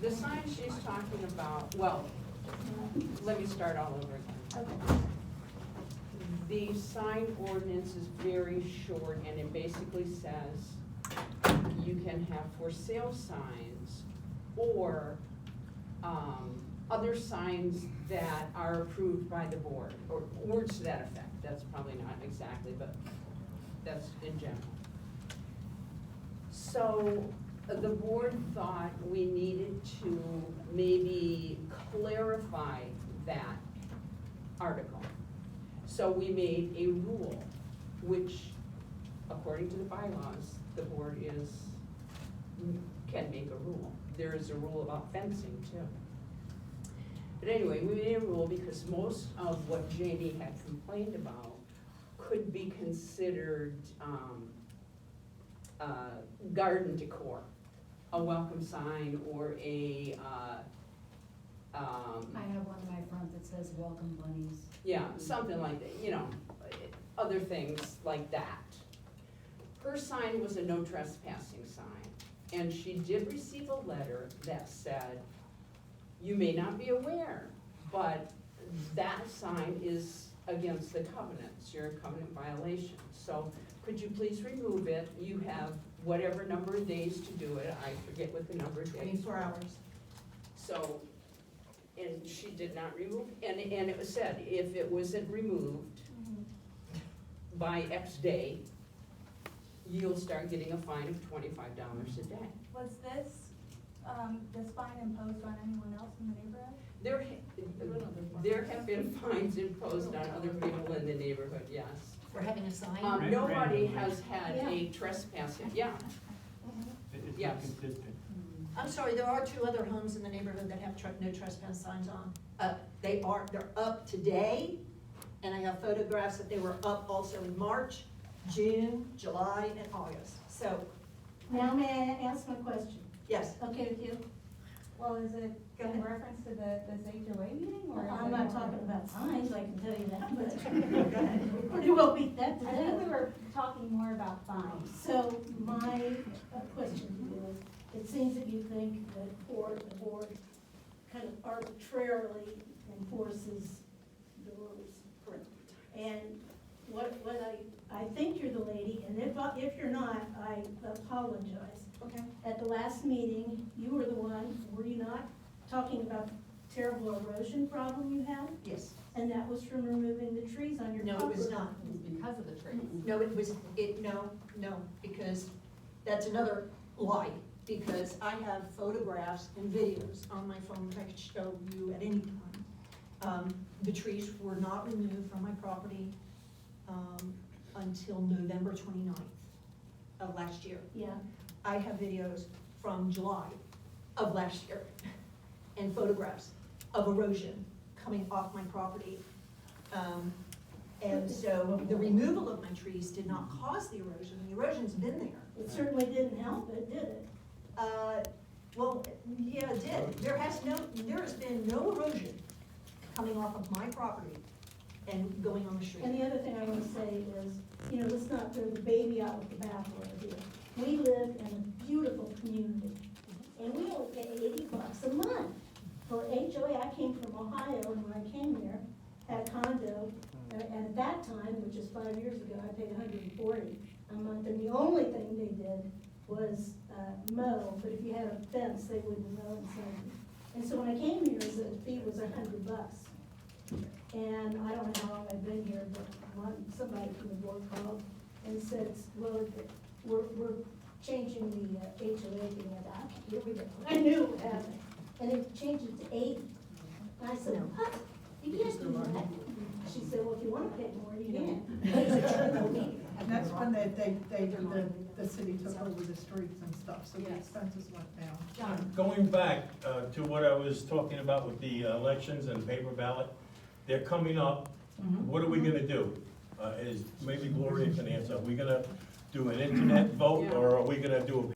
The sign she's talking about, well, let me start all over again. Okay. The sign ordinance is very short, and it basically says you can have for sale signs or other signs that are approved by the board, or words to that effect. That's probably not exactly, but that's in general. So the board thought we needed to maybe clarify that article. So we made a rule, which according to the bylaws, the board can make a rule. There is a rule about fencing too. But anyway, we made a rule because most of what Jamie had complained about could be considered garden decor, a welcome sign or a I have one in my front that says welcome bunnies. yeah, something like that, you know, other things like that. Her sign was a no trespassing sign, and she did receive a letter that said, you may not be aware, but that sign is against the covenants, you're in covenant violation. So could you please remove it? You have whatever number of days to do it, I forget what the number of days. 24 hours. So, and she did not remove, and it was said, if it wasn't removed by X day, you'll start getting a fine of $25 a day. Was this fine imposed on anyone else in the neighborhood? There have been fines imposed on other people in the neighborhood, yes. For having a sign? Nobody has had a trespassing, yeah, It's Yes. not consistent. I'm sorry, there are 2 other homes in the neighborhood that have no trespass signs on. They're up today, and I have photographs that they were up also in March, June, July, and August. So, Now may I ask my question? yes, Okay with you? Well, is it Go in ahead. reference to this HOA meeting, or? is I'm it not more- talking about signs, I can tell you that, Go but ahead. pretty well beat that to I think we death. were talking more about fines. So my question to you is, it seems that you think that the board kind of arbitrarily enforces the rules. Correct. And what I think you're the lady, and if you're not, I apologize. Okay. At the last meeting, you were the one, were you not, talking about the terrible erosion problem you had? Yes. And that was from removing the trees on your No, property? it was not. Because of the trees. No, no, because that's another lie, because I have photographs and videos on my phone that I could show you at any time. The trees were not removed from my property, until November 29th of last year. Yeah, I have videos from July of last year and photographs of erosion coming off my property. And so the removal of my trees did not cause the erosion. The erosion's been there. it certainly didn't help it, did it? Well, yeah, it did. There has been no erosion coming off of my property and going on the street. And the other thing I want to say is, you know, let's not throw the baby out with the bathwater here. We live in a beautiful community, and we only pay $80 a month for HOA. I came from Ohio, and when I came here, had a condo, and at that time, which is 5 years ago, I paid $140 a month, and the only thing they did was mow, but if you had a fence, they wouldn't mow inside. And so when I came here, the fee was $100. And I don't know how long I've been here, but somebody from the board called and said, well, we're changing the HOA thing. Here we go. I knew it would happen. And they changed it to 80. And I said, what? You can't do that. She said, well, if you want to pay more, you can. And that's when the city took over the streets and stuff, so the expenses went down. John? Going back to what I was talking about with the elections and paper ballot, they're coming up. What are we gonna do? Is maybe Gloria can answer. Are we gonna do an internet vote, or are we gonna do a